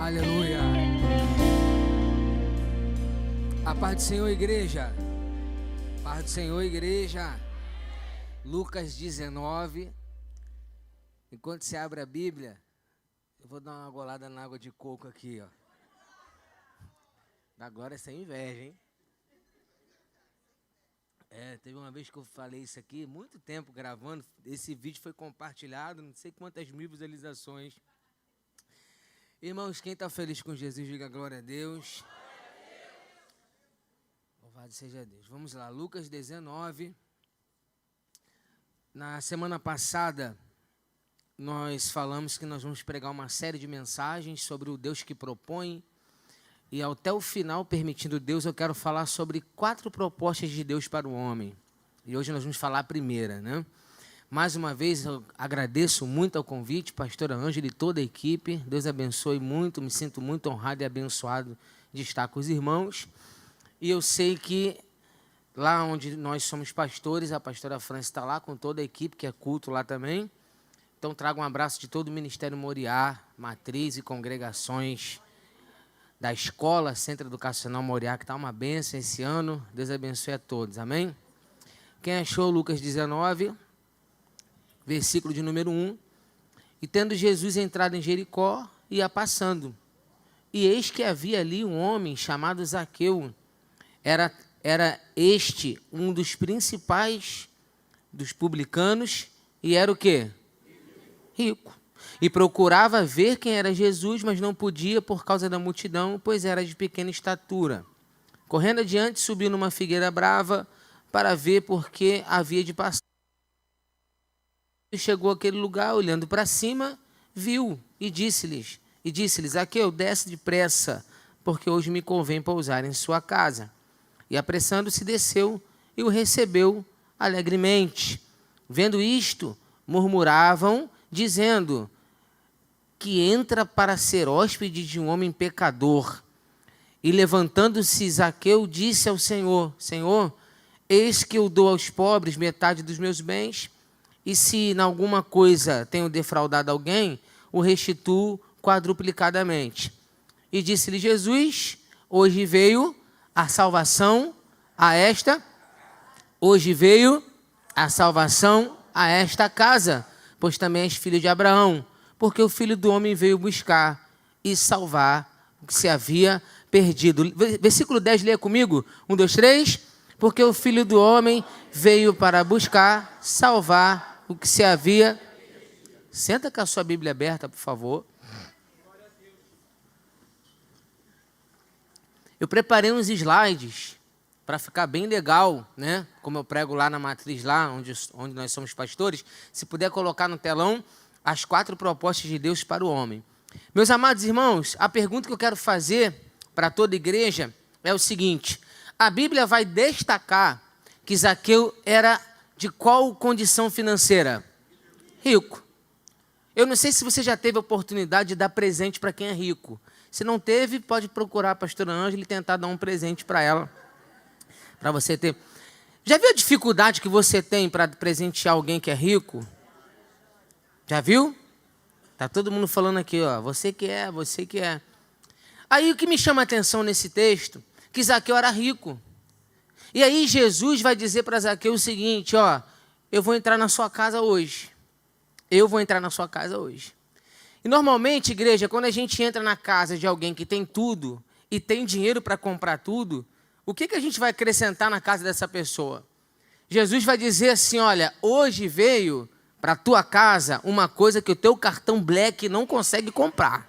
Aleluia. A paz do Senhor, igreja. Paz do Senhor, igreja. Lucas 19. Enquanto você abre a Bíblia, eu vou dar uma golada na água de coco aqui, ó. Agora é sem inveja, hein? Teve uma vez que eu falei isso aqui, muito tempo gravando. Esse vídeo foi compartilhado, não sei quantas mil visualizações. Irmãos, quem está feliz com Jesus, diga glória a Deus. Louvado seja Deus. Vamos lá, Lucas 19. Na semana passada, nós falamos que nós vamos pregar uma série de mensagens sobre o Deus que propõe. E até o final, permitindo Deus, eu quero falar sobre 4 propostas de Deus para o homem. E hoje nós vamos falar a primeira, né? Mais uma vez, eu agradeço muito ao convite, pastora Ângela e toda a equipe. Deus abençoe muito, me sinto muito honrado e abençoado de estar com os irmãos. E eu sei que lá onde nós somos pastores, a pastora França está lá com toda a equipe, que é culto lá também. Então, trago um abraço de todo o Ministério Moriá, matriz e congregações da Escola Centro Educacional Moriá, que está uma bênção esse ano. Deus abençoe a todos, amém? Quem achou Lucas 19, versículo de número 1. E tendo Jesus entrado em Jericó, ia passando. E eis que havia ali um homem chamado Zaqueu. Era este um dos principais dos publicanos, e era o quê? Rico. E procurava ver quem era Jesus, mas não podia por causa da multidão, pois era de pequena estatura. Correndo adiante, subiu numa figueira brava para ver porque havia de passar. E chegou àquele lugar, olhando para cima, viu e disse-lhes, Zaqueu, desce depressa, porque hoje me convém pousar em sua casa. E apressando-se, desceu e o recebeu alegremente. Vendo isto, murmuravam, dizendo que entra para ser hóspede de um homem pecador. E levantando-se Zaqueu, disse ao Senhor, Senhor, eis que eu dou aos pobres metade dos meus bens, e se em alguma coisa tenho defraudado alguém, o restituo quadruplicadamente. E disse-lhe Jesus, hoje veio a salvação a esta casa, pois também és filho de Abraão, porque o Filho do Homem veio buscar e salvar o que se havia perdido. Versículo 10, leia comigo. 1, 2, 3. Porque o Filho do Homem veio para buscar, salvar o que se havia... Senta com a sua Bíblia aberta, por favor. Eu preparei uns slides para ficar bem legal, né? Como eu prego lá na matriz, lá onde nós somos pastores. Se puder colocar no telão as 4 propostas de Deus para o homem. Meus amados irmãos, a pergunta que eu quero fazer para toda a igreja é o seguinte: a Bíblia vai destacar que Zaqueu era de qual condição financeira? Rico. Eu não sei se você já teve a oportunidade de dar presente para quem é rico. Se não teve, pode procurar a pastora Ângela e tentar dar um presente para ela. Para você ter. Já viu a dificuldade que você tem para presentear alguém que é rico? Já viu? Tá todo mundo falando aqui, ó. Você que é. Aí o que me chama a atenção nesse texto, que Zaqueu era rico. E aí Jesus vai dizer para Zaqueu o seguinte, ó, eu vou entrar na sua casa hoje. E normalmente, igreja, quando a gente entra na casa de alguém que tem tudo e tem dinheiro para comprar tudo, o que a gente vai acrescentar na casa dessa pessoa? Jesus vai dizer assim, olha, hoje veio para a tua casa uma coisa que o teu cartão Black não consegue comprar.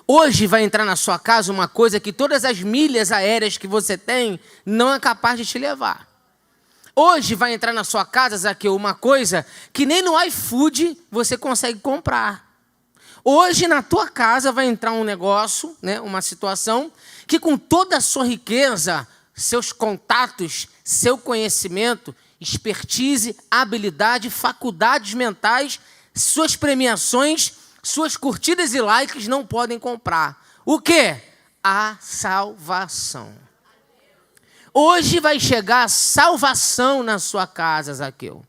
Hoje vai entrar na sua casa uma coisa que todas as milhas aéreas que você tem não é capaz de te levar. Hoje vai entrar na sua casa, Zaqueu, uma coisa que nem no iFood você consegue comprar. Hoje na tua casa vai entrar um negócio, né, uma situação que com toda a sua riqueza, seus contatos, seu conhecimento, expertise, habilidade, faculdades mentais, suas premiações, suas curtidas e likes não podem comprar. O quê? A salvação. Hoje vai chegar a salvação na sua casa, Zaqueu.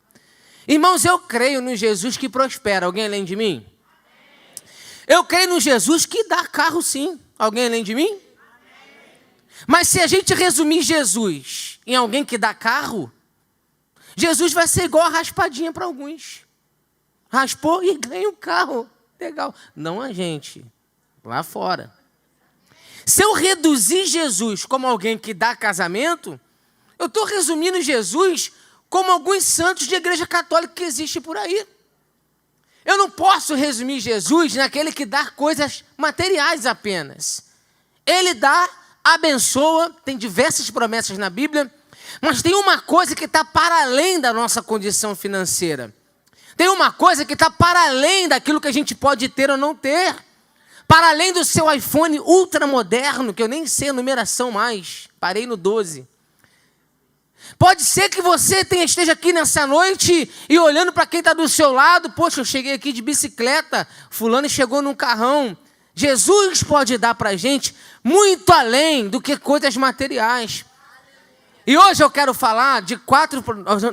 Irmãos, eu creio no Jesus que prospera. Alguém além de mim? Eu creio no Jesus que dá carro sim. Alguém além de mim? Mas se a gente resumir Jesus em alguém que dá carro, Jesus vai ser igual a raspadinha para alguns. Raspou e ganha um carro. Legal. Não a gente. Lá fora. Se eu reduzir Jesus como alguém que dá casamento, eu estou resumindo Jesus como alguns santos de igreja católica que existe por aí. Eu não posso resumir Jesus naquele que dá coisas materiais apenas. Ele dá, abençoa, tem diversas promessas na Bíblia, mas tem uma coisa que está para além da nossa condição financeira. Tem uma coisa que está para além daquilo que a gente pode ter ou não ter. Para além do seu iPhone ultramoderno, que eu nem sei a numeração mais, parei no 12. Pode ser que você esteja aqui nessa noite e olhando para quem está do seu lado. Poxa, eu cheguei aqui de bicicleta, fulano chegou num carrão. Jesus pode dar para a gente muito além do que coisas materiais. E hoje eu quero falar de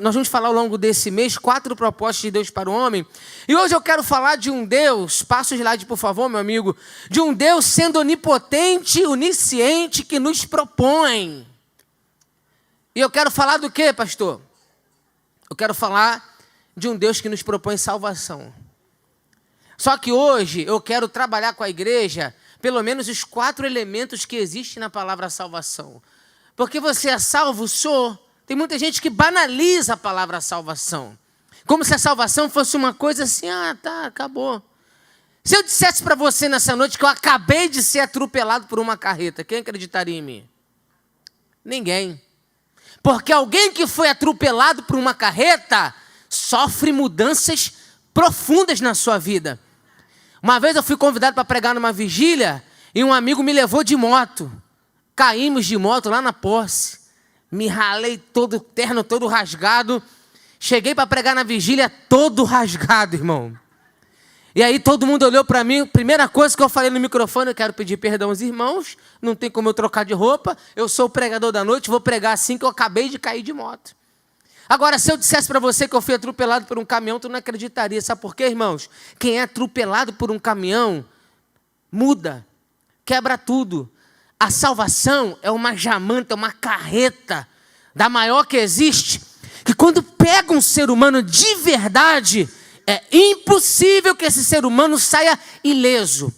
nós vamos falar ao longo desse mês, 4 propostas de Deus para o homem. E hoje eu quero falar de um Deus, passa o slide por favor, meu amigo, de um Deus sendo onipotente, onisciente, que nos propõe. E eu quero falar do quê, pastor? Eu quero falar de um Deus que nos propõe salvação. Só que hoje eu quero trabalhar com a igreja pelo menos os 4 elementos que existem na palavra salvação. Porque você é salvo, sou. Tem muita gente que banaliza a palavra salvação. Como se a salvação fosse uma coisa assim, tá, acabou. Se eu dissesse para você nessa noite que eu acabei de ser atropelado por uma carreta, quem acreditaria em mim? Ninguém. Porque alguém que foi atropelado por uma carreta sofre mudanças profundas na sua vida. Uma vez eu fui convidado para pregar numa vigília e um amigo me levou de moto. Caímos de moto lá na posse. Me ralei todo terno, todo rasgado. Cheguei para pregar na vigília todo rasgado, irmão. E aí todo mundo olhou para mim. Primeira coisa que eu falei no microfone, eu quero pedir perdão aos irmãos. Não tem como eu trocar de roupa. Eu sou o pregador da noite, vou pregar assim que eu acabei de cair de moto. Agora, se eu dissesse para você que eu fui atropelado por um caminhão, tu não acreditaria. Sabe por quê, irmãos? Quem é atropelado por um caminhão, muda, quebra tudo. A salvação é uma jamanta, é uma carreta da maior que existe, que quando pega um ser humano de verdade, é impossível que esse ser humano saia ileso.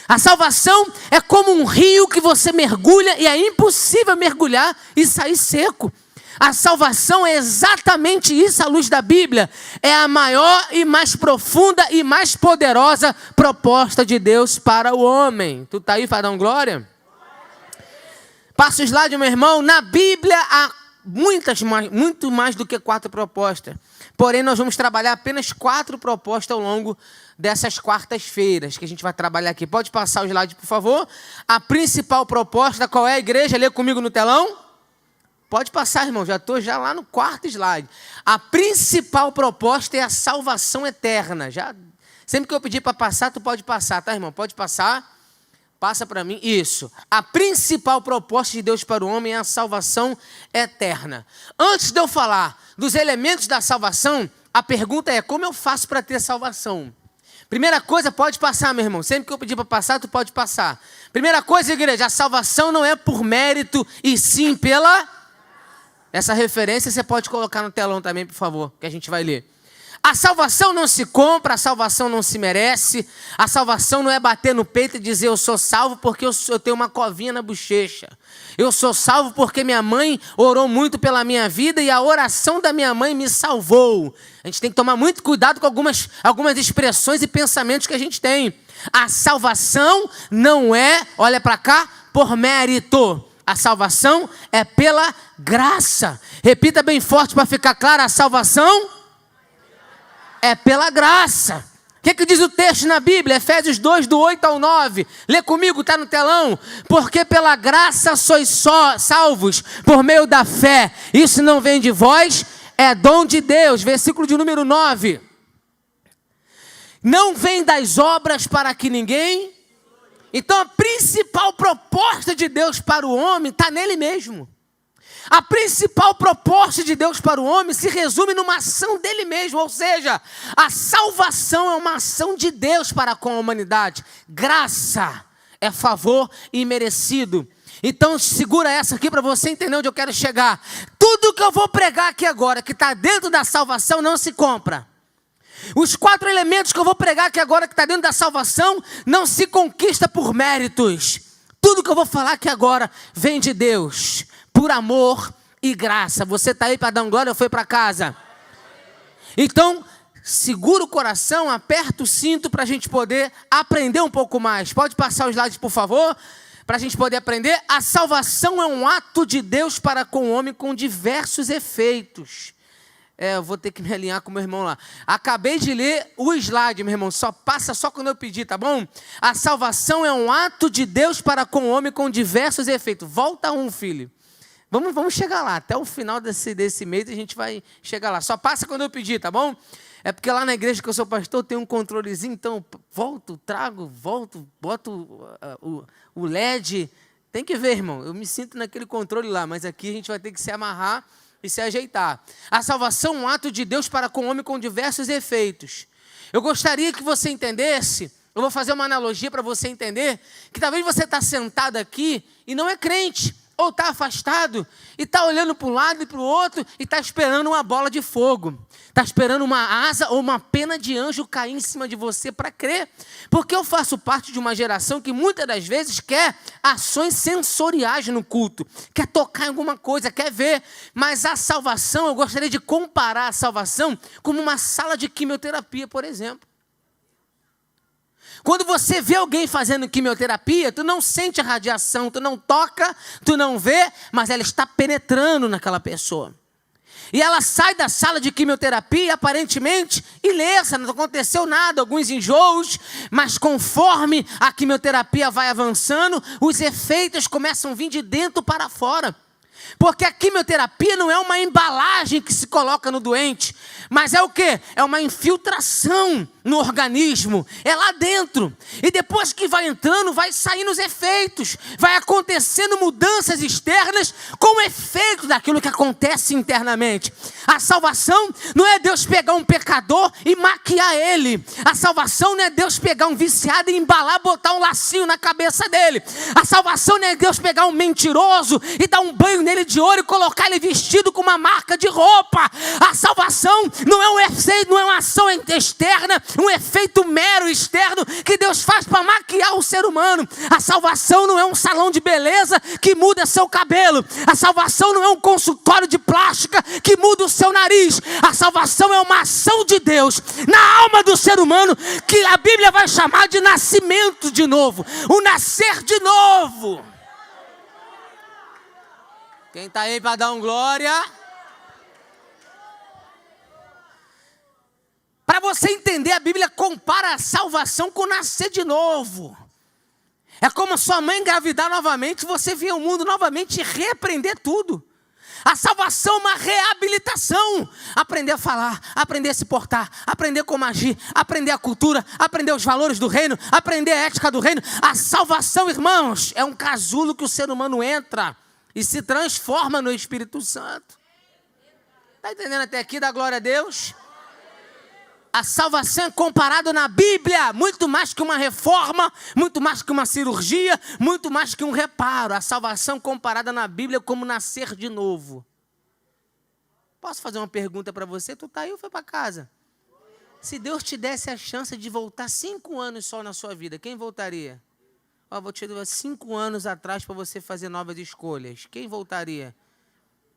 A salvação é como um rio que você mergulha e é impossível mergulhar e sair seco. A salvação é exatamente isso à luz da Bíblia. É a maior e mais profunda e mais poderosa proposta de Deus para o homem. Tu está aí para dar um glória? Passa o slide, meu irmão. Na Bíblia há muito mais do que 4 propostas. Porém, nós vamos trabalhar apenas 4 propostas ao longo dessas quartas-feiras que a gente vai trabalhar aqui. Pode passar o slide, por favor. A principal proposta, qual é a igreja? Lê comigo no telão. Pode passar, irmão. Já estou lá no 4º slide. A principal proposta é a salvação eterna. Sempre que eu pedir para passar, tu pode passar, tá, irmão? Pode passar. Passa para mim. Isso. A principal proposta de Deus para o homem é a salvação eterna. Antes de eu falar dos elementos da salvação, a pergunta é: como eu faço para ter salvação? Primeira coisa, pode passar, meu irmão. Sempre que eu pedir para passar, tu pode passar. Primeira coisa, igreja, a salvação não é por mérito, e sim pela... Essa referência você pode colocar no telão também, por favor, que a gente vai ler. A salvação não se compra, a salvação não se merece. A salvação não é bater no peito e dizer eu sou salvo porque eu tenho uma covinha na bochecha. Eu sou salvo porque minha mãe orou muito pela minha vida e a oração da minha mãe me salvou. A gente tem que tomar muito cuidado com algumas expressões e pensamentos que a gente tem. A salvação não é, olha para cá, por mérito. A salvação é pela graça. Repita bem forte para ficar claro, a salvação é pela graça. O que diz o texto na Bíblia? Efésios 2, do 8 ao 9. Lê comigo, está no telão. Porque pela graça sois salvos por meio da fé. Isso não vem de vós, é dom de Deus. Versículo de número 9. Não vem das obras para que ninguém... Então a principal proposta de Deus para o homem está nele mesmo. A principal proposta de Deus para o homem se resume numa ação dele mesmo, ou seja, a salvação é uma ação de Deus para com a humanidade. Graça é favor imerecido. Então segura essa aqui para você entender onde eu quero chegar. Tudo que eu vou pregar aqui agora, que está dentro da salvação, não se compra. Os 4 elementos que eu vou pregar aqui agora, que está dentro da salvação, não se conquista por méritos. Tudo que eu vou falar aqui agora vem de Deus, por amor e graça. Você está aí para dar um glória ou foi para casa? Então, segura o coração, aperta o cinto para a gente poder aprender um pouco mais. Pode passar os slides, por favor, para a gente poder aprender. A salvação é um ato de Deus para com o homem com diversos efeitos. Eu vou ter que me alinhar com o meu irmão lá. Acabei de ler o slide, meu irmão. Passa só quando eu pedir, tá bom? A salvação é um ato de Deus para com o homem com diversos efeitos. Volta filho. Vamos chegar lá. Até o final desse mês a gente vai chegar lá. Só passa quando eu pedir, tá bom? É porque lá na igreja que eu sou pastor tem um controlezinho. Então, volto, boto o LED. Tem que ver, irmão. Eu me sinto naquele controle lá. Mas aqui a gente vai ter que se amarrar e se ajeitar. A salvação é um ato de Deus para com o homem com diversos efeitos. Eu gostaria que você entendesse, eu vou fazer uma analogia para você entender, que talvez você está sentado aqui e não é crente, ou está afastado, e está olhando para um lado e para o outro, e está esperando uma bola de fogo, está esperando uma asa ou uma pena de anjo cair em cima de você para crer, porque eu faço parte de uma geração que muitas das vezes quer ações sensoriais no culto, quer tocar em alguma coisa, quer ver, mas a salvação, eu gostaria de comparar a salvação como uma sala de quimioterapia, por exemplo. Quando você vê alguém fazendo quimioterapia, tu não sente a radiação, tu não toca, tu não vê, mas ela está penetrando naquela pessoa. E ela sai da sala de quimioterapia, aparentemente, ilesa, não aconteceu nada, alguns enjoos, mas conforme a quimioterapia vai avançando, os efeitos começam a vir de dentro para fora. Porque a quimioterapia não é uma embalagem que se coloca no doente, mas é o quê? É uma infiltração no organismo, é lá dentro. E depois que vai entrando, vai saindo os efeitos, vai acontecendo mudanças externas com o efeito daquilo que acontece internamente. A salvação não é Deus pegar um pecador e maquiar ele. A salvação não é Deus pegar um viciado e embalar, botar um lacinho na cabeça dele. A salvação não é Deus pegar um mentiroso e dar um banho nele de ouro e colocar ele vestido com uma marca de roupa. A salvação não é um efeito, não é uma ação externa, um efeito mero externo que Deus faz para maquiar o ser humano. A salvação não é um salão de beleza que muda seu cabelo. A salvação não é um consultório de plástica que muda o seu nariz. A salvação é uma ação de Deus na alma do ser humano que a Bíblia vai chamar de nascimento de novo, o nascer de novo. Quem está aí para dar um glória? Para você entender, a Bíblia compara a salvação com nascer de novo. É como a sua mãe engravidar novamente, você vir ao mundo novamente e reaprender tudo. A salvação é uma reabilitação. Aprender a falar, aprender a se portar, aprender como agir, aprender a cultura, aprender os valores do reino, aprender a ética do reino. A salvação, irmãos, é um casulo que o ser humano entra e se transforma no Espírito Santo. Está entendendo até aqui? Dá glória a Deus. A salvação é comparada na Bíblia, muito mais que uma reforma, muito mais que uma cirurgia, muito mais que um reparo. A salvação comparada na Bíblia como nascer de novo. Posso fazer uma pergunta para você? Tu está aí ou foi para casa? Se Deus te desse a chance de voltar 5 anos só na sua vida, quem voltaria? Vou te dar 5 anos atrás para você fazer novas escolhas. Quem voltaria?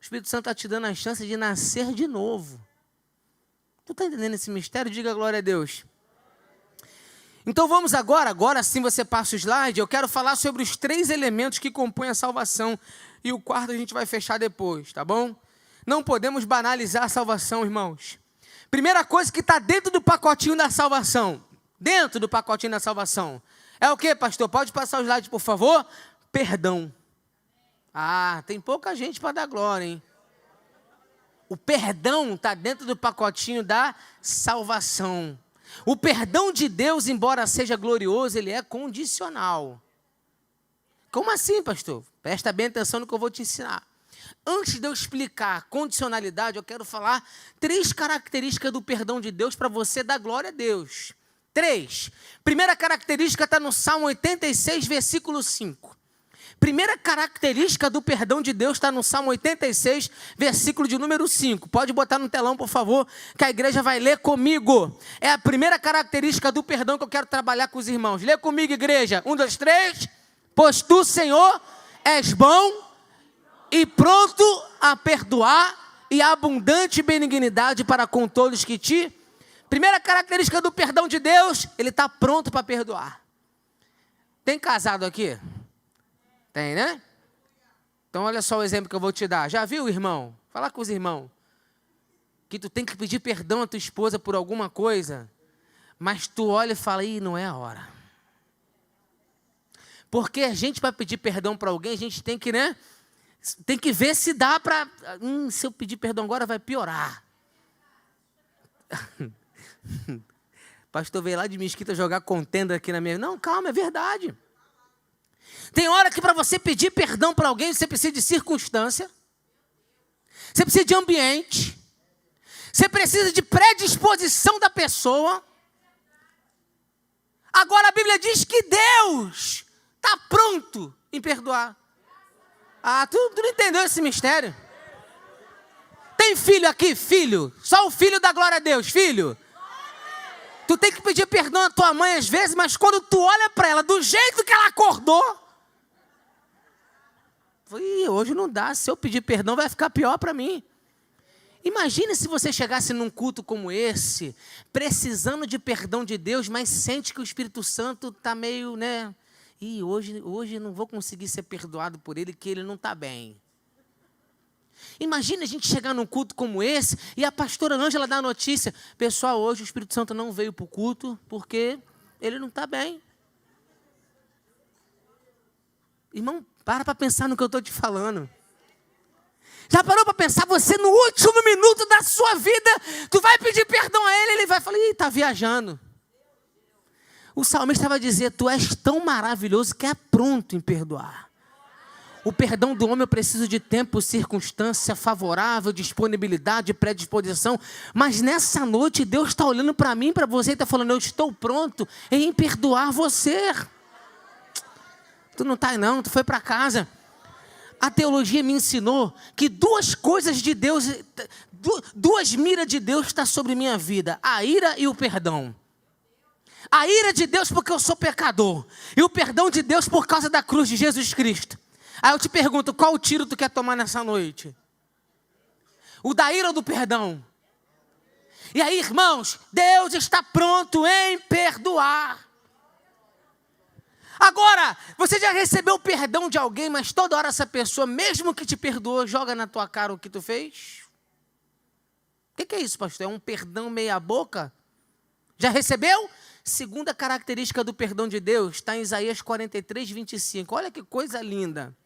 O Espírito Santo está te dando a chance de nascer de novo. Tu está entendendo esse mistério? Diga glória a Deus. Então vamos agora sim você passa o slide, eu quero falar sobre os 3 elementos que compõem a salvação. E o 4º a gente vai fechar depois, tá bom? Não podemos banalizar a salvação, irmãos. Primeira coisa que está dentro do pacotinho da salvação. Dentro do pacotinho da salvação. É o que, pastor? Pode passar o slide, por favor? Perdão. Ah, tem pouca gente para dar glória, hein? O perdão está dentro do pacotinho da salvação. O perdão de Deus, embora seja glorioso, ele é condicional. Como assim, pastor? Presta bem atenção no que eu vou te ensinar. Antes de eu explicar a condicionalidade, eu quero falar 3 características do perdão de Deus para você dar glória a Deus. 3. Primeira característica está no Salmo 86, versículo 5. Primeira característica do perdão de Deus está no Salmo 86, versículo de número 5. Pode botar no telão, por favor, que a igreja vai ler comigo. É a primeira característica do perdão que eu quero trabalhar com os irmãos. Lê comigo, igreja. 1, 2, 3. Pois tu, Senhor, és bom e pronto a perdoar e abundante benignidade para com todos que te... Primeira característica do perdão de Deus, ele está pronto para perdoar. Tem casado aqui? Tem, né? Então olha só o exemplo que eu vou te dar. Já viu, irmão? Fala com os irmãos. Que tu tem que pedir perdão à tua esposa por alguma coisa, mas tu olha e fala, ih, não é a hora. Porque a gente, para pedir perdão para alguém, a gente tem que, né? Tem que ver se dá para... se eu pedir perdão agora, vai piorar. Pastor veio lá de Mesquita jogar contenda aqui na minha... Não, calma, é verdade. Tem hora que para você pedir perdão para alguém, você precisa de circunstância. Você precisa de ambiente. Você precisa de predisposição da pessoa. Agora a Bíblia diz que Deus está pronto em perdoar. Ah, tu não entendeu esse mistério? Tem filho aqui, filho? Só o filho dá glória a Deus, filho. Tu tem que pedir perdão à tua mãe às vezes, mas quando tu olha para ela, do jeito que ela acordou, hoje não dá, se eu pedir perdão vai ficar pior para mim. Imagine se você chegasse num culto como esse, precisando de perdão de Deus, mas sente que o Espírito Santo está meio, né? E hoje não vou conseguir ser perdoado por ele, que ele não está bem. Imagina a gente chegar num culto como esse e a pastora Ângela dá a notícia: pessoal, hoje o Espírito Santo não veio para o culto porque ele não está bem. Irmão, para pensar no que eu estou te falando. Já parou para pensar, você no último minuto da sua vida, tu vai pedir perdão a ele, ele vai falar, ih, está viajando. O salmista vai dizer, tu és tão maravilhoso que é pronto em perdoar. O perdão do homem eu preciso de tempo, circunstância favorável, disponibilidade, predisposição. Mas nessa noite Deus está olhando para mim, para você e está falando, eu estou pronto em perdoar você. Tu não está aí não, tu foi para casa. A teologia me ensinou que 2 coisas de Deus, 2 miras de Deus está sobre minha vida. A ira e o perdão. A ira de Deus porque eu sou pecador. E o perdão de Deus por causa da cruz de Jesus Cristo. Aí eu te pergunto, qual tiro tu quer tomar nessa noite? O da ira ou do perdão? E aí, irmãos, Deus está pronto em perdoar. Agora, você já recebeu o perdão de alguém, mas toda hora essa pessoa, mesmo que te perdoou, joga na tua cara o que tu fez? O que é isso, pastor? É um perdão meia boca? Já recebeu? Segunda característica do perdão de Deus está em Isaías 43, 25. Olha que coisa linda.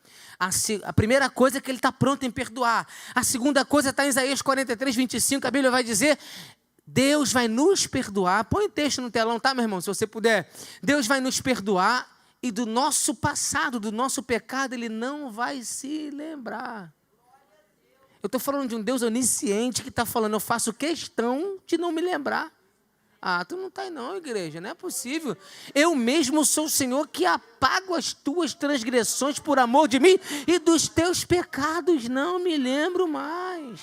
A primeira coisa é que ele está pronto em perdoar. A segunda coisa está em Isaías 43, 25. A Bíblia vai dizer, Deus vai nos perdoar. Põe o texto no telão, tá, meu irmão? Se você puder. Deus vai nos perdoar e do nosso passado, do nosso pecado, Ele não vai se lembrar. Eu estou falando de um Deus onisciente que está falando, eu faço questão de não me lembrar. Ah, tu não está aí não, igreja, não é possível. Eu mesmo sou o Senhor que apago as tuas transgressões por amor de mim e dos teus pecados não me lembro mais.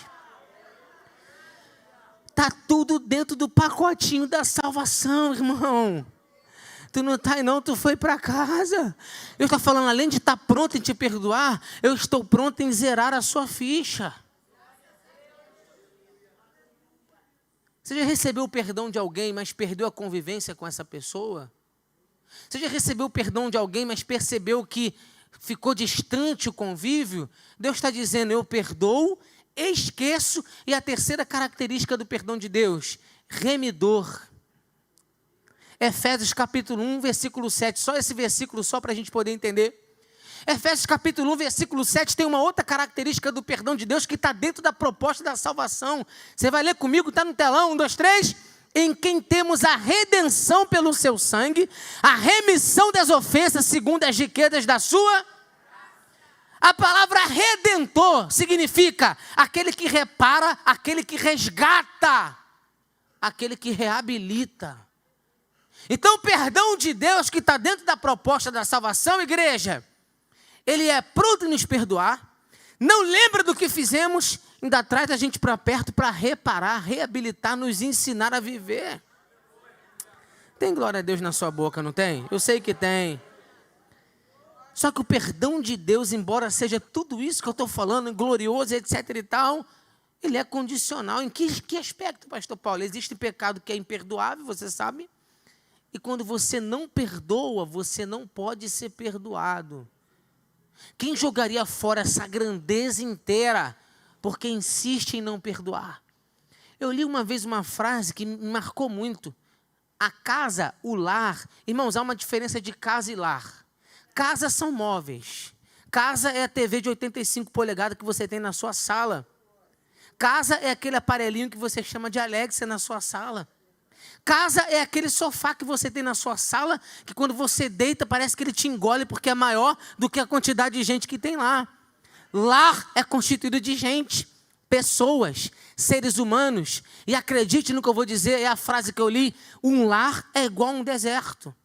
Está tudo dentro do pacotinho da salvação, irmão. Tu não está aí não, tu foi para casa. Eu estou falando, além de estar pronto em te perdoar, eu estou pronto em zerar a sua ficha. Você já recebeu o perdão de alguém, mas perdeu a convivência com essa pessoa? Você já recebeu o perdão de alguém, mas percebeu que ficou distante o convívio? Deus está dizendo, eu perdoo, esqueço. E a terceira característica do perdão de Deus, remidor. Efésios capítulo 1, versículo 7. Só esse versículo, só para a gente poder entender. Efésios capítulo 1, versículo 7, tem uma outra característica do perdão de Deus que está dentro da proposta da salvação. Você vai ler comigo, está no telão, 1, 2, 3. Em quem temos a redenção pelo seu sangue, a remissão das ofensas segundo as riquezas da sua... A palavra redentor significa aquele que repara, aquele que resgata, aquele que reabilita. Então, o perdão de Deus que está dentro da proposta da salvação, igreja, Ele é pronto em nos perdoar, não lembra do que fizemos, ainda traz a gente para perto para reparar, reabilitar, nos ensinar a viver. Tem glória a Deus na sua boca, não tem? Eu sei que tem. Só que o perdão de Deus, embora seja tudo isso que eu estou falando, glorioso, etc e tal, ele é condicional. Em que aspecto, pastor Paulo? Existe pecado que é imperdoável, você sabe? E quando você não perdoa, você não pode ser perdoado. Quem jogaria fora essa grandeza inteira porque insiste em não perdoar? Eu li uma vez uma frase que me marcou muito. A casa, o lar, irmãos, há uma diferença de casa e lar. Casa são móveis. Casa é a TV de 85 polegadas que você tem na sua sala. Casa é aquele aparelhinho que você chama de Alexa na sua sala. Casa é aquele sofá que você tem na sua sala, que quando você deita parece que ele te engole porque é maior do que a quantidade de gente que tem lá. Lar é constituído de gente, pessoas, seres humanos. E acredite no que eu vou dizer, é a frase que eu li: um lar é igual a um deserto.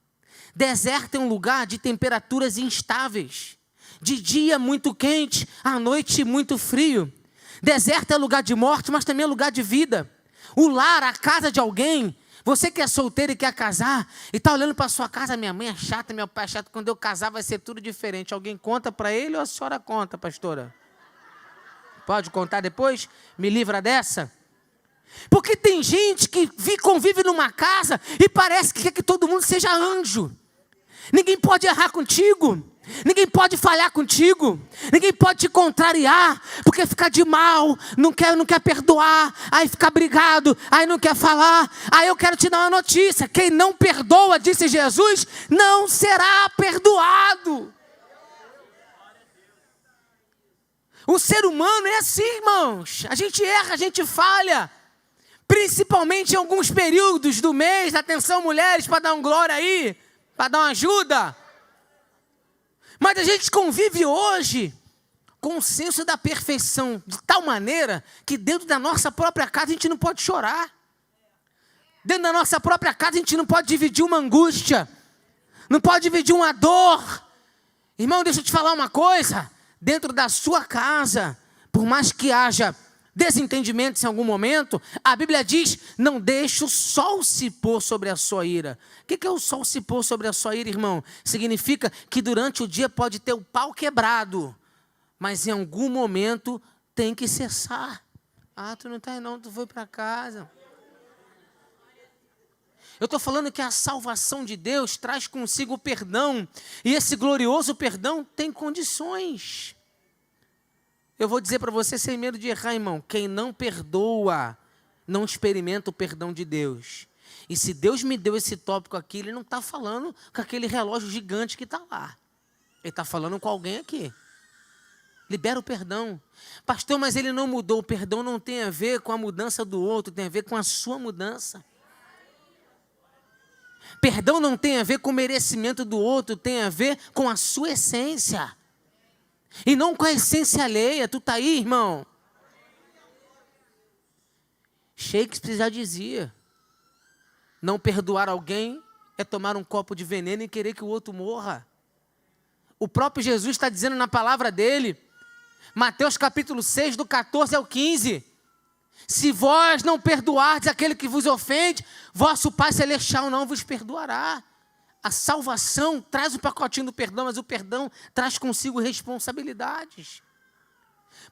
Deserto é um lugar de temperaturas instáveis. De dia muito quente, à noite muito frio. Deserto é lugar de morte, mas também é lugar de vida. O lar, a casa de alguém. Você que é solteiro e quer casar, e está olhando para a sua casa: minha mãe é chata, meu pai é chato, quando eu casar vai ser tudo diferente. Alguém conta para ele ou a senhora conta, pastora? Pode contar depois? Me livra dessa? Porque tem gente que convive numa casa e parece que quer que todo mundo seja anjo. Ninguém pode errar contigo. Ninguém pode falhar contigo, ninguém pode te contrariar, porque fica de mal, não quer perdoar, aí fica brigado, aí não quer falar. Aí eu quero te dar uma notícia: quem não perdoa, disse Jesus, não será perdoado. O ser humano é assim, irmãos, a gente erra, a gente falha, principalmente em alguns períodos do mês. Atenção, mulheres, para dar um glória aí, para dar uma ajuda. Mas a gente convive hoje com o senso da perfeição, de tal maneira que dentro da nossa própria casa a gente não pode chorar. Dentro da nossa própria casa a gente não pode dividir uma angústia, não pode dividir uma dor. Irmão, deixa eu te falar uma coisa: dentro da sua casa, por mais que haja desentendimentos em algum momento, a Bíblia diz: não deixe o sol se pôr sobre a sua ira. O que é o sol se pôr sobre a sua ira, irmão? Significa que durante o dia pode ter o pau quebrado, mas em algum momento tem que cessar. Ah, tu não está aí não, tu foi para casa. Eu estou falando que a salvação de Deus traz consigo o perdão, e esse glorioso perdão tem condições. Eu vou dizer para você sem medo de errar, irmão: quem não perdoa, não experimenta o perdão de Deus. E se Deus me deu esse tópico aqui, Ele não está falando com aquele relógio gigante que está lá. Ele está falando com alguém aqui. Libera o perdão. Pastor, mas ele não mudou. O perdão não tem a ver com a mudança do outro, tem a ver com a sua mudança. Perdão não tem a ver com o merecimento do outro, tem a ver com a sua essência. E não com a essência alheia. Tu está aí, irmão? Shakespeare já dizia: não perdoar alguém é tomar um copo de veneno e querer que o outro morra. O próprio Jesus está dizendo na palavra dele, Mateus capítulo 6, do 14 ao 15: se vós não perdoardes aquele que vos ofende, vosso Pai Celestial não vos perdoará. A salvação traz o pacotinho do perdão, mas o perdão traz consigo responsabilidades.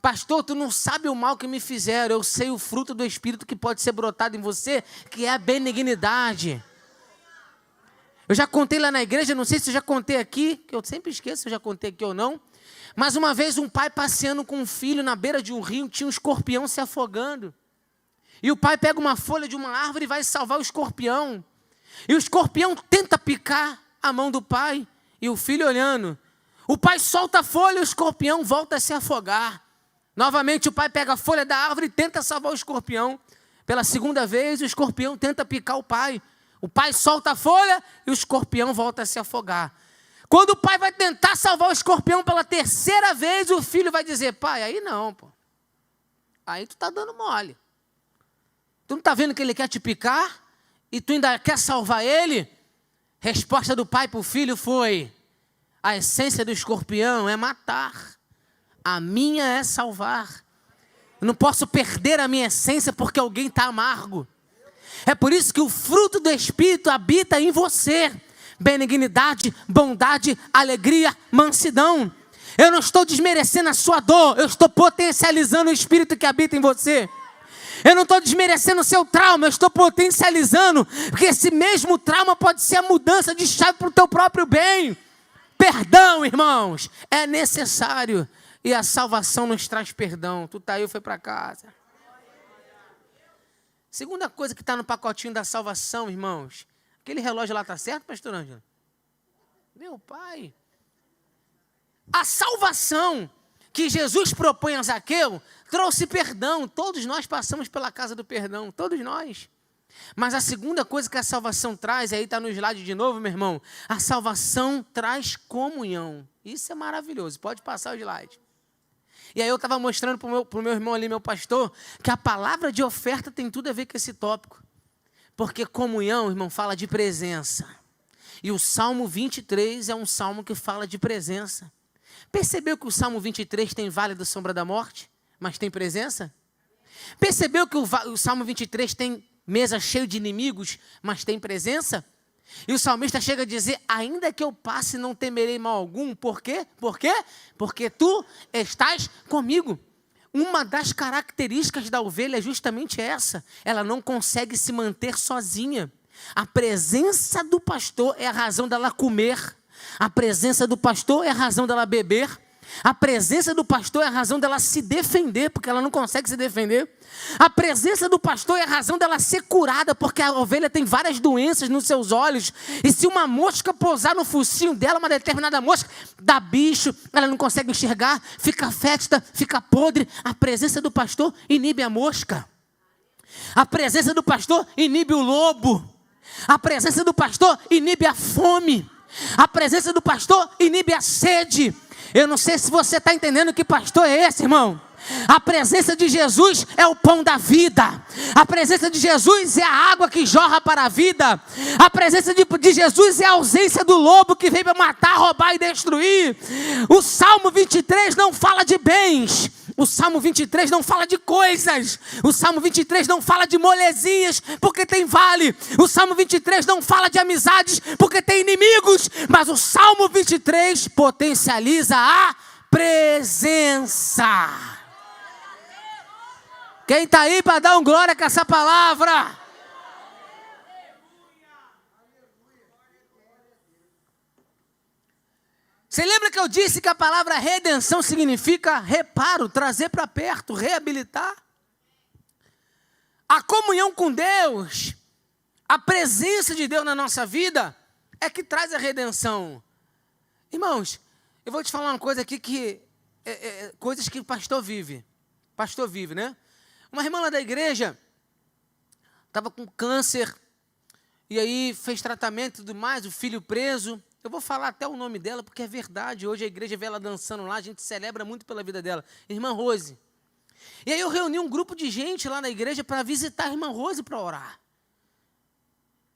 Pastor, tu não sabe o mal que me fizeram. Eu sei o fruto do Espírito que pode ser brotado em você, que é a benignidade. Eu já contei lá na igreja, não sei se eu já contei aqui, que eu sempre esqueço se eu já contei aqui ou não. Mas uma vez um pai passeando com um filho na beira de um rio, tinha um escorpião se afogando. E o pai pega uma folha de uma árvore e vai salvar o escorpião. E o escorpião tenta picar a mão do pai, e o filho olhando. O pai solta a folha e o escorpião volta a se afogar. Novamente o pai pega a folha da árvore e tenta salvar o escorpião. Pela segunda vez o escorpião tenta picar o pai. O pai solta a folha e o escorpião volta a se afogar. Quando o pai vai tentar salvar o escorpião pela terceira vez, o filho vai dizer, pai, aí não, pô. Aí tu tá dando mole. Tu não tá vendo que ele quer te picar? E tu ainda quer salvar ele? Resposta do pai para o filho foi, a essência do escorpião é matar. A minha é salvar. Eu não posso perder a minha essência porque alguém está amargo. É por isso que o fruto do Espírito habita em você. Benignidade, bondade, alegria, mansidão. Eu não estou desmerecendo a sua dor. Eu estou potencializando o Espírito que habita em você. Eu não estou desmerecendo o seu trauma. Eu estou potencializando. Porque esse mesmo trauma pode ser a mudança de chave para o teu próprio bem. Perdão, irmãos, é necessário. E a salvação nos traz perdão. Tu tá aí, eu fui para casa. Segunda coisa que está no pacotinho da salvação, irmãos. Aquele relógio lá está certo, pastor Ângelo? Meu pai. A salvação que Jesus propõe a Zaqueu trouxe perdão. Todos nós passamos pela casa do perdão. Todos nós. Mas a segunda coisa que a salvação traz, aí está no slide de novo, meu irmão. A salvação traz comunhão. Isso é maravilhoso. Pode passar o slide. E aí eu estava mostrando para o meu irmão ali, meu pastor, que a palavra de oferta tem tudo a ver com esse tópico. Porque comunhão, irmão, fala de presença. E o Salmo 23 é um salmo que fala de presença. Percebeu que o Salmo 23 tem vale da sombra da morte, mas tem presença? Percebeu que o Salmo 23 tem mesa cheia de inimigos, mas tem presença? E o salmista chega a dizer, ainda que eu passe, não temerei mal algum. Por quê? Por quê? Porque tu estás comigo. Uma das características da ovelha é justamente essa. Ela não consegue se manter sozinha. A presença do pastor é a razão dela comer. A presença do pastor é a razão dela beber. A presença do pastor é a razão dela se defender, porque ela não consegue se defender. A presença do pastor é a razão dela ser curada, porque a ovelha tem várias doenças nos seus olhos. E se uma mosca pousar no focinho dela, uma determinada mosca, dá bicho, ela não consegue enxergar, fica fétida, fica podre. A presença do pastor inibe a mosca. A presença do pastor inibe o lobo. A presença do pastor inibe a fome. A presença do pastor inibe a sede. Eu não sei se você está entendendo que pastor é esse, irmão. A presença de Jesus é o pão da vida. A presença de Jesus é a água que jorra para a vida. A presença de Jesus é a ausência do lobo que veio para matar, roubar e destruir. O Salmo 23 não fala de bens. O Salmo 23 não fala de coisas. O Salmo 23 não fala de molezinhas, porque tem vale. O Salmo 23 não fala de amizades, porque tem inimigos. Mas o Salmo 23 potencializa a presença. Quem está aí para dar um glória com essa palavra? Você lembra que eu disse que a palavra redenção significa reparo, trazer para perto, reabilitar? A comunhão com Deus, a presença de Deus na nossa vida, é que traz a redenção. Irmãos, eu vou te falar uma coisa aqui que coisas que o pastor vive. Pastor vive, né? Uma irmã lá da igreja estava com câncer e aí fez tratamento e tudo mais, o filho preso. Eu vou falar até o nome dela porque é verdade. Hoje a igreja vê ela dançando lá, a gente celebra muito pela vida dela. Irmã Rose. E aí eu reuni um grupo de gente lá na igreja para visitar a irmã Rose para orar.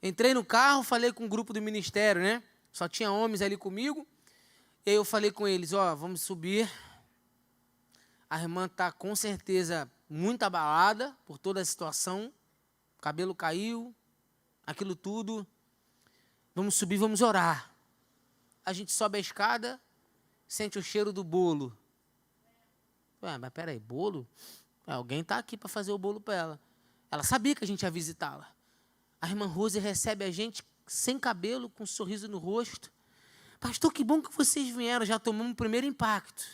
Entrei no carro, falei com o grupo do ministério, né? Só tinha homens ali comigo. E aí eu falei com eles, vamos subir. A irmã está com certeza muito abalada por toda a situação. O cabelo caiu, aquilo tudo. Vamos subir, vamos orar. A gente sobe a escada, sente o cheiro do bolo. Mas peraí, bolo? Alguém está aqui para fazer o bolo para ela. Ela sabia que a gente ia visitá-la. A irmã Rose recebe a gente sem cabelo, com um sorriso no rosto. Pastor, que bom que vocês vieram, já tomamos o primeiro impacto.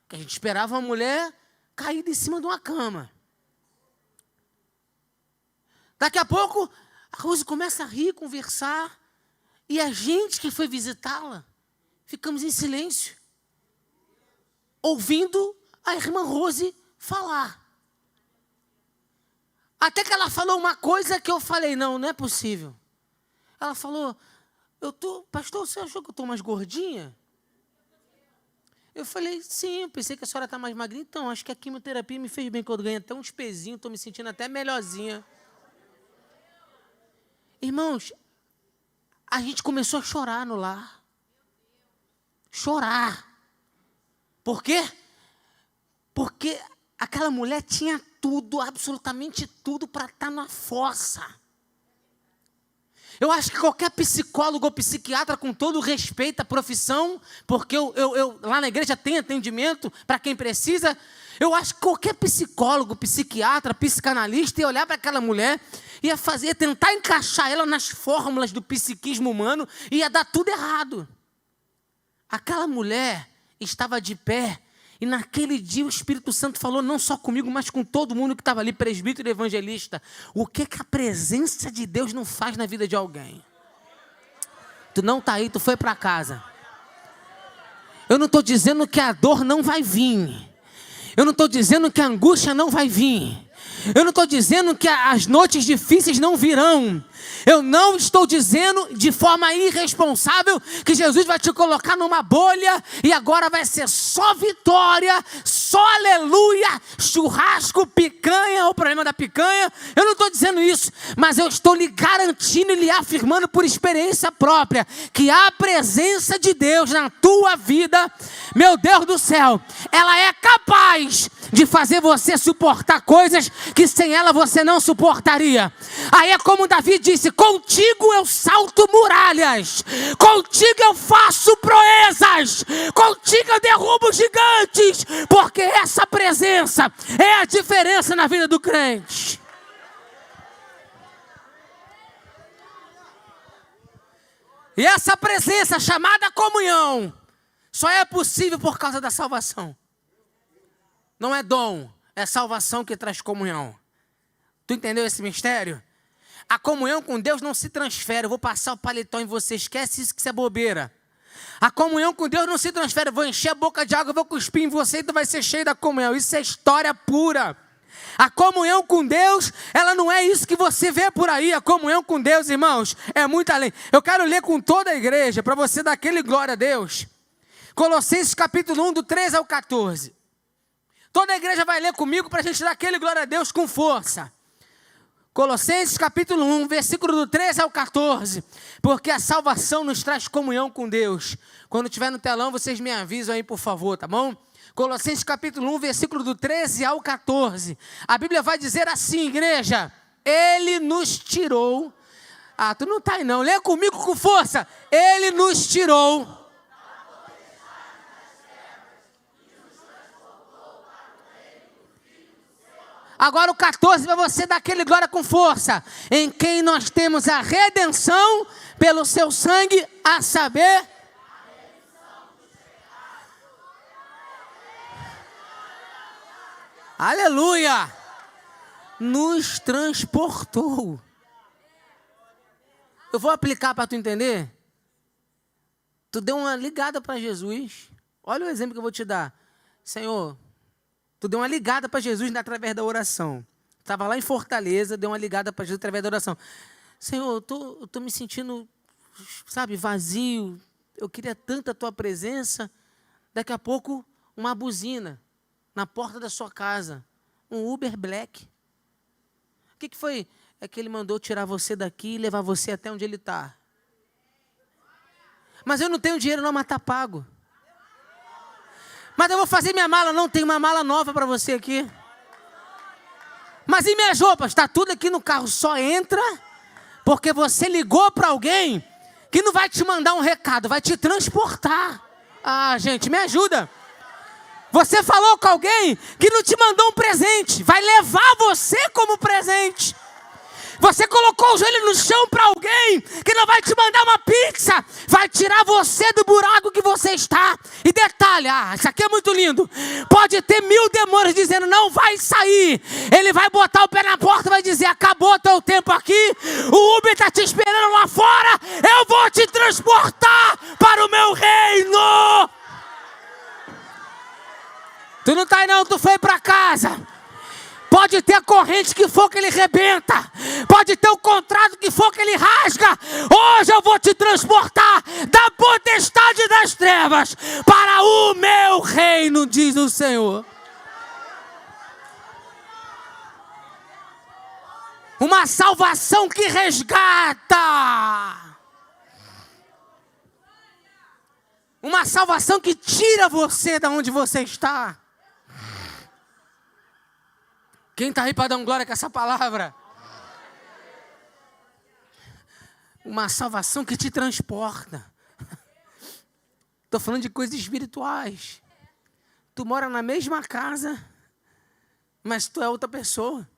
Que a gente esperava uma mulher caída em cima de uma cama. Daqui a pouco, a Rose começa a rir, conversar. E a gente que foi visitá-la, ficamos em silêncio, ouvindo a irmã Rose falar. Até que ela falou uma coisa que eu falei, não é possível. Ela falou, Pastor, você achou que eu estou mais gordinha? Eu falei, sim, eu pensei que a senhora está mais magrinha. Então, acho que a quimioterapia me fez bem, quando eu ganhei até uns pezinhos, estou me sentindo até melhorzinha. Irmãos, a gente começou a chorar no lar. Chorar. Por quê? Porque aquela mulher tinha tudo, absolutamente tudo, para estar na fossa. Eu acho que qualquer psicólogo ou psiquiatra, com todo respeito à profissão, porque eu lá na igreja tem atendimento para quem precisa, eu acho que qualquer psicólogo, psiquiatra, psicanalista ia olhar para aquela mulher, ia tentar encaixar ela nas fórmulas do psiquismo humano, e ia dar tudo errado. Aquela mulher estava de pé, e naquele dia o Espírito Santo falou não só comigo, mas com todo mundo que estava ali, presbítero e evangelista. O que a presença de Deus não faz na vida de alguém? Tu não está aí, tu foi para casa. Eu não estou dizendo que a dor não vai vir. Eu não estou dizendo que a angústia não vai vir. Eu não estou dizendo que as noites difíceis não virão. Eu não estou dizendo de forma irresponsável que Jesus vai te colocar numa bolha e agora vai ser só vitória, só aleluia, churrasco, picanha, o problema da picanha. Eu não estou dizendo isso, mas eu estou lhe garantindo e lhe afirmando por experiência própria que a presença de Deus na tua vida, meu Deus do céu, ela é capaz de fazer você suportar coisas que sem ela você não suportaria. Aí é como Davi disse, contigo eu salto muralhas, contigo eu faço proezas, contigo eu derrubo gigantes, porque essa presença é a diferença na vida do crente. E essa presença chamada comunhão só é possível por causa da salvação. Não é dom, é salvação que traz comunhão. Tu entendeu esse mistério? A comunhão com Deus não se transfere. Eu vou passar o paletó em você, esquece isso, que isso é bobeira. A comunhão com Deus não se transfere. Eu vou encher a boca de água, eu vou cuspir em você e tu vai ser cheio da comunhão. Isso é história pura. A comunhão com Deus, ela não é isso que você vê por aí. A comunhão com Deus, irmãos, é muito além. Eu quero ler com toda a igreja, para você dar aquele glória a Deus. Colossenses capítulo 1, do 13 ao 14. Toda a igreja vai ler comigo para a gente dar aquele glória a Deus com força. Colossenses capítulo 1, versículo do 13 ao 14. Porque a salvação nos traz comunhão com Deus. Quando estiver no telão, vocês me avisam aí, por favor, tá bom? Colossenses capítulo 1, versículo do 13 ao 14. A Bíblia vai dizer assim, igreja. Ele nos tirou. Ah, tu não tá aí não. Lê comigo com força. Ele nos tirou. Agora o 14 para você dar aquele glória com força. Em quem nós temos a redenção pelo seu sangue, a saber... Aleluia! Nos transportou. Eu vou aplicar para tu entender. Tu deu uma ligada para Jesus. Olha o exemplo que eu vou te dar. Senhor, tu deu uma ligada para Jesus através da oração. Estava lá em Fortaleza, deu uma ligada para Jesus através da oração. Senhor, eu tô me sentindo, sabe, vazio. Eu queria tanto a tua presença. Daqui a pouco, uma buzina na porta da sua casa. Um Uber Black. O que foi? É que ele mandou tirar você daqui e levar você até onde ele está. Mas eu não tenho dinheiro não, mas está pago. Mas eu vou fazer minha mala. Não, tem uma mala nova para você aqui. Mas e minhas roupas? Está tudo aqui no carro. Só entra porque você ligou para alguém que não vai te mandar um recado, vai te transportar. Ah, gente, me ajuda. Você falou com alguém que não te mandou um presente, vai levar você como presente. Você colocou o joelho no chão para alguém que não vai te mandar uma pizza, vai tirar você do buraco que você está. E detalhe, isso aqui é muito lindo. Pode ter 1000 demônios dizendo não vai sair. Ele vai botar o pé na porta e vai dizer acabou teu tempo aqui. O Uber está te esperando lá fora. Eu vou te transportar para o meu reino. Tu não está aí não, tu foi para casa. Pode Pode ter a corrente que for que ele rebenta. Pode ter o contrato que for que ele rasga. Hoje eu vou te transportar da potestade das trevas para o meu reino, diz o Senhor. Uma salvação que resgata. Uma salvação que tira você de onde você está. Quem está aí para dar glória com essa palavra? Uma salvação que te transporta. Estou falando de coisas espirituais. Tu mora na mesma casa, mas tu é outra pessoa.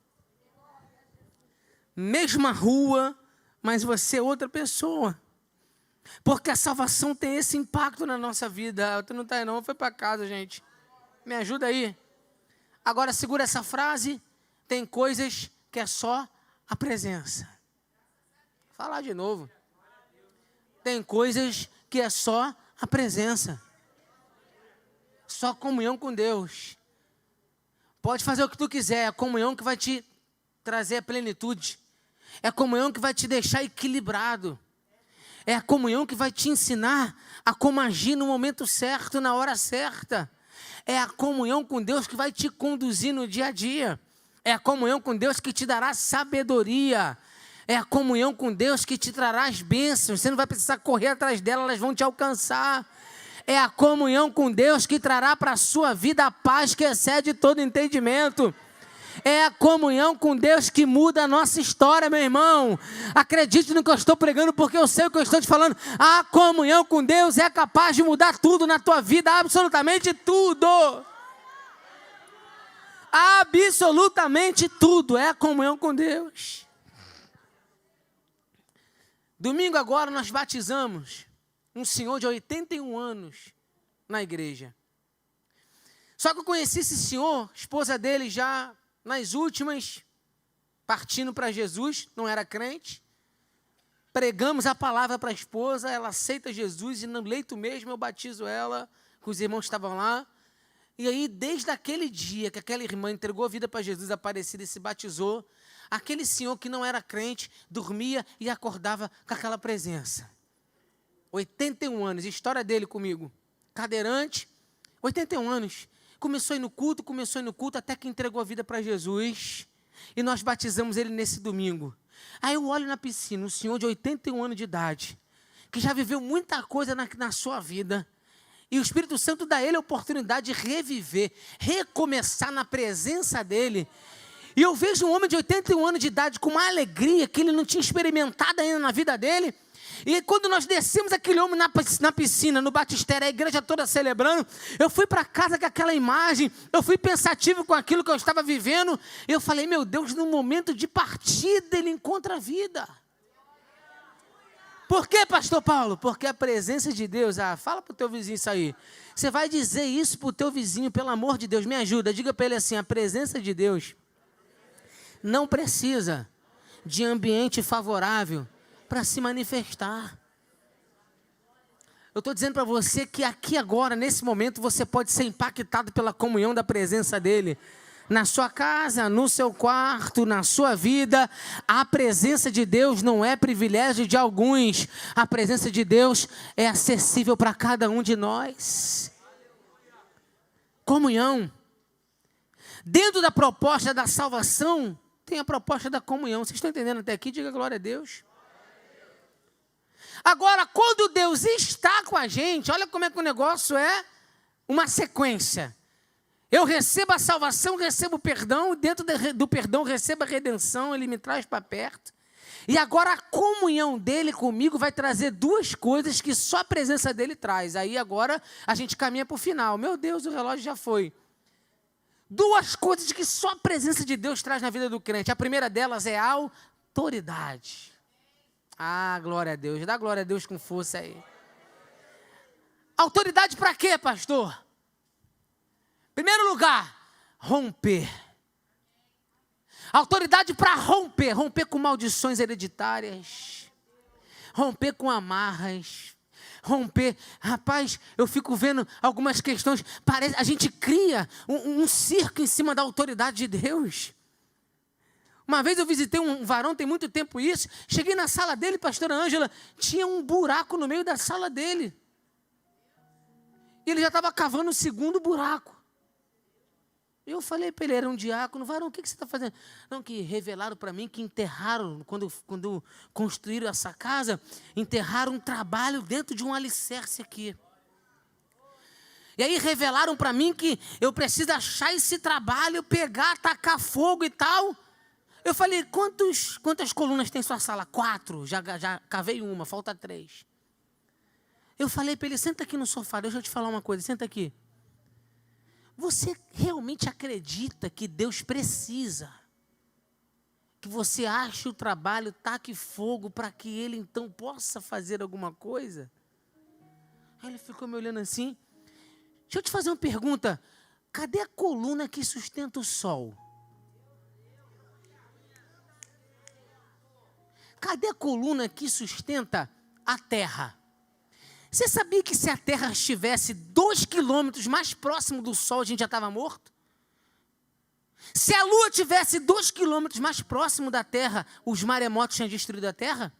Mesma rua, mas você é outra pessoa. Porque a salvação tem esse impacto na nossa vida. Tu não está aí não, foi para casa, gente. Me ajuda aí. Agora segura essa frase. Tem coisas que é só a presença. Vou falar de novo. Tem coisas que é só a presença. Só comunhão com Deus. Pode fazer o que tu quiser. É a comunhão que vai te trazer a plenitude. É a comunhão que vai te deixar equilibrado. É a comunhão que vai te ensinar a como agir no momento certo, na hora certa. É a comunhão com Deus que vai te conduzir no dia a dia. É a comunhão com Deus que te dará sabedoria. É a comunhão com Deus que te trará as bênçãos. Você não vai precisar correr atrás delas, elas vão te alcançar. É a comunhão com Deus que trará para a sua vida a paz que excede todo entendimento. É a comunhão com Deus que muda a nossa história, meu irmão. Acredite no que eu estou pregando, porque eu sei o que eu estou te falando. A comunhão com Deus é capaz de mudar tudo na tua vida, absolutamente tudo. Absolutamente tudo é a comunhão com Deus. Domingo agora nós batizamos um senhor de 81 anos na igreja. Só que eu conheci esse senhor, esposa dele já nas últimas, partindo para Jesus, não era crente. Pregamos a palavra para a esposa, ela aceita Jesus e no leito mesmo eu batizo ela, que os irmãos estavam lá. E aí, desde aquele dia que aquela irmã entregou a vida para Jesus, Aparecida, e se batizou, aquele senhor que não era crente, dormia e acordava com aquela presença. 81 anos, história dele comigo. Cadeirante, 81 anos. Começou a ir no culto, até que entregou a vida para Jesus. E nós batizamos ele nesse domingo. Aí eu olho na piscina, um senhor de 81 anos de idade, que já viveu muita coisa na sua vida. E o Espírito Santo dá a ele a oportunidade de reviver, recomeçar na presença dele. E eu vejo um homem de 81 anos de idade com uma alegria que ele não tinha experimentado ainda na vida dele. E quando nós descemos aquele homem na piscina, no batistério, a igreja toda celebrando, eu fui para casa com aquela imagem, eu fui pensativo com aquilo que eu estava vivendo. Eu falei, meu Deus, no momento de partida ele encontra a vida. Por quê, pastor Paulo? Porque a presença de Deus, fala para o teu vizinho isso aí. Você vai dizer isso para o teu vizinho, pelo amor de Deus, me ajuda. Diga para ele assim, a presença de Deus não precisa de ambiente favorável para se manifestar. Eu estou dizendo para você que aqui agora, nesse momento, você pode ser impactado pela comunhão da presença dEle. Na sua casa, no seu quarto, na sua vida, a presença de Deus não é privilégio de alguns. A presença de Deus é acessível para cada um de nós. Comunhão. Dentro da proposta da salvação, tem a proposta da comunhão. Vocês estão entendendo até aqui? Diga glória a Deus. Agora, quando Deus está com a gente, olha como é que o negócio é uma sequência. Eu recebo a salvação, recebo o perdão, e dentro do perdão recebo a redenção, Ele me traz para perto. E agora a comunhão dEle comigo vai trazer duas coisas que só a presença dEle traz. Aí agora a gente caminha para o final. Meu Deus, o relógio já foi. Duas coisas que só a presença de Deus traz na vida do crente. A primeira delas é a autoridade. Glória a Deus. Dá glória a Deus com força aí. Autoridade para quê, pastor? Primeiro lugar, romper. Autoridade para romper. Romper com maldições hereditárias. Romper com amarras. Romper. Rapaz, eu fico vendo algumas questões. A gente cria um circo em cima da autoridade de Deus. Uma vez eu visitei um varão, tem muito tempo isso, cheguei na sala dele, pastora Ângela, tinha um buraco no meio da sala dele. E ele já estava cavando o segundo buraco. Eu falei para ele, era um diácono, varão, o que você está fazendo? Não, que revelaram para mim que enterraram, quando construíram essa casa, enterraram um trabalho dentro de um alicerce aqui. E aí revelaram para mim que eu preciso achar esse trabalho, pegar, tacar fogo e tal. Eu falei, quantas colunas tem sua sala? 4, já cavei uma, falta 3. Eu falei para ele, senta aqui no sofá, deixa eu te falar uma coisa, senta aqui. Você realmente acredita que Deus precisa que você ache o trabalho, taque fogo, para que Ele então possa fazer alguma coisa? Aí ele ficou me olhando assim. Deixa eu te fazer uma pergunta. Cadê a coluna que sustenta o sol? Cadê a coluna que sustenta a terra? Você sabia que se a terra estivesse 2 quilômetros mais próximo do sol, a gente já estava morto? Se a lua estivesse 2 quilômetros mais próximo da terra, os maremotos tinham destruído a terra?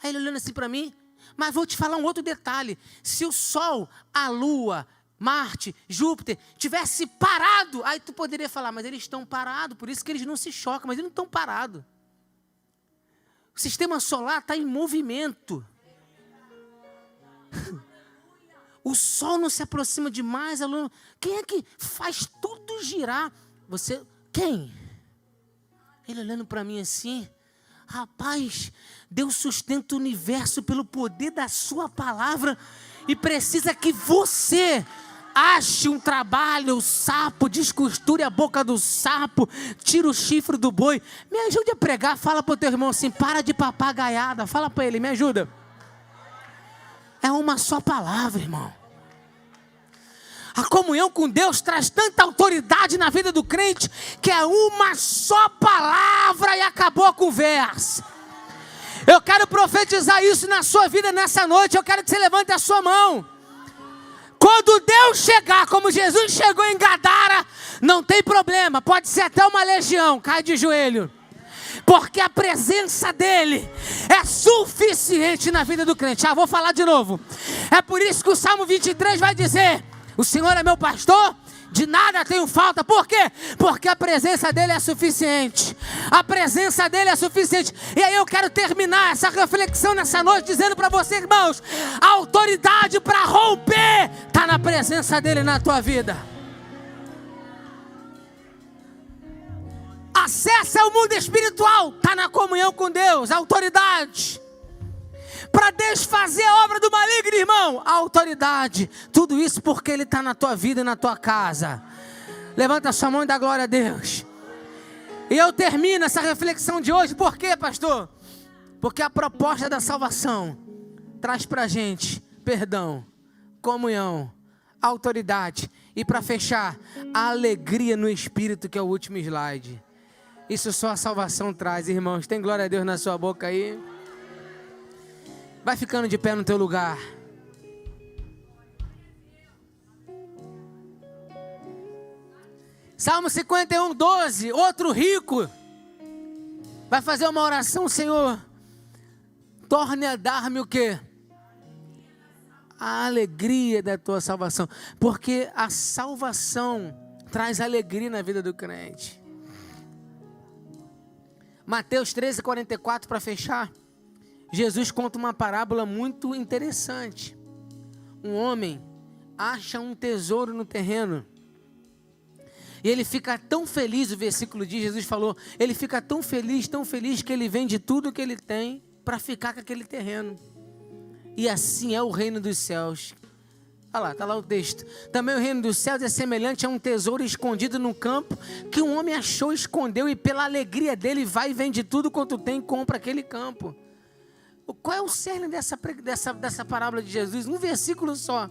Aí ele olhando assim para mim, mas vou te falar um outro detalhe. Se o sol, a lua, Marte, Júpiter, tivesse parado, aí tu poderia falar, mas eles estão parados, por isso que eles não se chocam, mas eles não estão parados. O sistema solar está em movimento. O sol não se aproxima demais, a lua... Quem é que faz tudo girar? Você, quem? Ele olhando para mim assim, rapaz, Deus sustenta o universo pelo poder da sua palavra e precisa que você ache um trabalho, o sapo, descosture a boca do sapo, tira o chifre do boi. Me ajude a pregar, fala para o teu irmão assim, para de papagaiada, fala para ele, me ajuda. É uma só palavra, irmão. A comunhão com Deus traz tanta autoridade na vida do crente, que é uma só palavra e acabou a conversa. Eu quero profetizar isso na sua vida nessa noite, eu quero que você levante a sua mão. Quando Deus chegar, como Jesus chegou em Gadara, não tem problema, pode ser até uma legião, cai de joelho. Porque a presença dele é suficiente na vida do crente. Vou falar de novo. É por isso que o Salmo 23 vai dizer, o Senhor é meu pastor, de nada tenho falta. Por quê? Porque a presença dele é suficiente. A presença dele é suficiente. E aí eu quero terminar essa reflexão nessa noite dizendo para você, irmãos, a autoridade para romper está na presença dele na tua vida. Acesso ao mundo espiritual está na comunhão com Deus, a autoridade. Para desfazer a obra do maligno, irmão, a autoridade. Tudo isso porque Ele está na tua vida e na tua casa. Levanta a sua mão e dá glória a Deus. E eu termino essa reflexão de hoje, por quê, pastor? Porque a proposta da salvação traz para a gente perdão, comunhão, autoridade. E para fechar, a alegria no Espírito, que é o último slide. Isso só a salvação traz, irmãos. Tem glória a Deus na sua boca aí. Vai ficando de pé no teu lugar. Salmo 51, 12. Outro rico vai fazer uma oração, Senhor. Torne a dar-me o quê? A alegria da tua salvação. Porque a salvação traz alegria na vida do crente. Mateus 13, 44, para fechar. Jesus conta uma parábola muito interessante. Um homem acha um tesouro no terreno. E ele fica tão feliz, o versículo diz, Jesus falou, ele fica tão feliz que ele vende tudo que ele tem para ficar com aquele terreno. E assim é o reino dos céus. Olha lá, está lá o texto. Também o reino dos céus é semelhante a um tesouro escondido no campo, que um homem achou, escondeu, e pela alegria dele vai e vende tudo quanto tem e compra aquele campo. Qual é o cerne dessa parábola de Jesus? Um versículo só.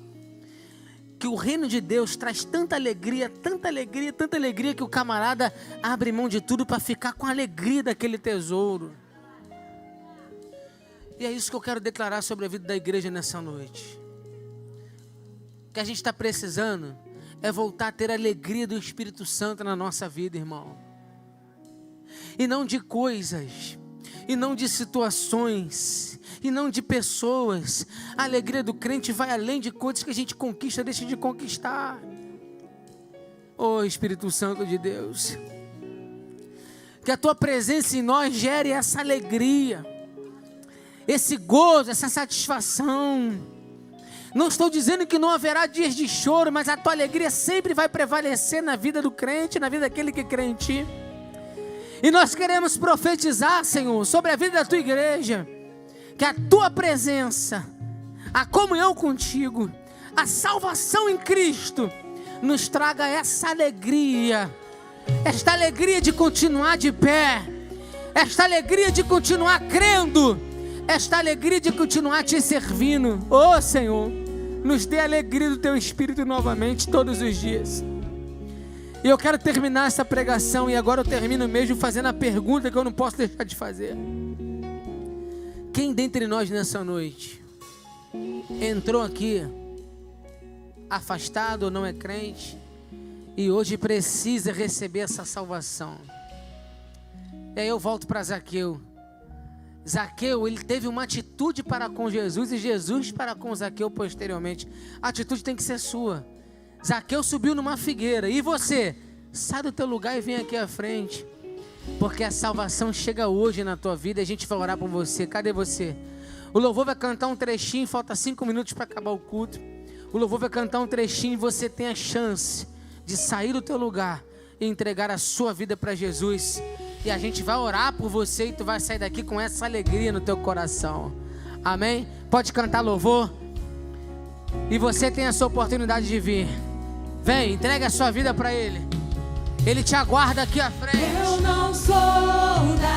Que o reino de Deus traz tanta alegria, tanta alegria, tanta alegria, que o camarada abre mão de tudo para ficar com a alegria daquele tesouro. E é isso que eu quero declarar sobre a vida da igreja nessa noite. O que a gente está precisando é voltar a ter a alegria do Espírito Santo na nossa vida, irmão. e não de coisas, e não de situações, e não de pessoas. A alegria do crente vai além de coisas que a gente conquista, deixa de conquistar. Oh, Espírito Santo de Deus, que a tua presença em nós gere essa alegria, esse gozo, essa satisfação. Não estou dizendo que não haverá dias de choro, mas a tua alegria sempre vai prevalecer na vida do crente, na vida daquele que crê em ti. E nós queremos profetizar, Senhor, sobre a vida da tua igreja, que a tua presença, a comunhão contigo, a salvação em Cristo, nos traga essa alegria, esta alegria de continuar de pé, esta alegria de continuar crendo, esta alegria de continuar te servindo. Oh Senhor, nos dê a alegria do teu Espírito novamente todos os dias. E eu quero terminar essa pregação, e agora eu termino mesmo fazendo a pergunta que eu não posso deixar de fazer. Quem dentre nós nessa noite entrou aqui afastado ou não é crente e hoje precisa receber essa salvação? E aí eu volto para Zaqueu. Zaqueu, ele teve uma atitude para com Jesus e Jesus para com Zaqueu posteriormente. A atitude tem que ser sua. Zaqueu subiu numa figueira, e você? Sai do teu lugar e vem aqui à frente, porque a salvação chega hoje na tua vida. A gente vai orar por você. Cadê você? O louvor vai cantar um trechinho, falta 5 minutos para acabar o culto. O louvor vai cantar um trechinho e você tem a chance de sair do teu lugar e entregar a sua vida para Jesus. E a gente vai orar por você e tu vai sair daqui com essa alegria no teu coração. Amém? Pode cantar louvor. E você tem essa oportunidade de vir. Vem, entrega a sua vida para Ele. Ele te aguarda aqui à frente. Eu não sou da